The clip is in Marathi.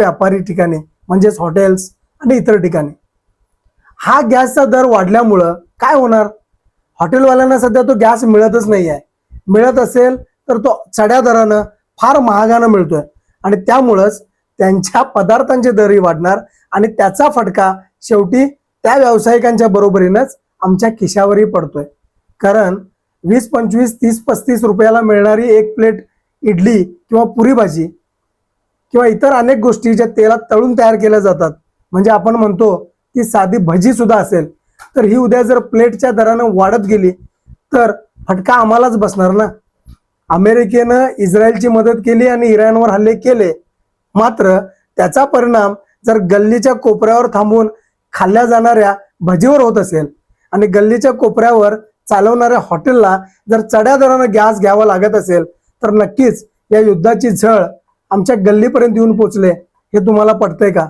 व्यापारी ठिकाणी म्हणजेच हॉटेल्स आणि इतर ठिकाणी. हा गॅसचा दर वाढल्यामुळं काय होणार? हॉटेलवाल्यांना सध्या तो गॅस मिळतच नाही आहे. मिळत असेल तर तो चढ्या दरानं फार महागानं मिळतोय आणि त्यामुळंच त्यांच्या पदार्थांचे दरही वाढणार आणि त्याचा फटका शेवटी त्या व्यावसायिकांच्या बरोबरीनंच आमच्या खिशावरही पडतोय. कारण 20, 25, 30, 35 रुपयाला मिळणारी एक प्लेट इडली किंवा पुरी भाजी किंवा इतर अनेक गोष्टी ज्या तेलात तळून तयार केल्या जातात, म्हणजे आपण म्हणतो की साधी भजी सुद्धा असेल, तर ही उद्या जर प्लेटच्या दरानं वाढत गेली तर फटका आम्हालाच बसणार ना. अमेरिकेनं इस्रायलची मदत केली आणि इराणवर हल्ले केले, मात्र त्याचा परिणाम जर गल्लीच्या कोपऱ्यावर थांबून खाल्ल्या जाणाऱ्या भजीवर होत असेल आणि गल्लीच्या कोपऱ्यावर चालवणाऱ्या हॉटेलला जर चढ्या दरानं गॅस घ्यावा लागत असेल तर नक्कीच या युद्धाची झळ आमच्या गल्लीपर्यंत येऊन पोचले. हे तुम्हाला पटतंय का?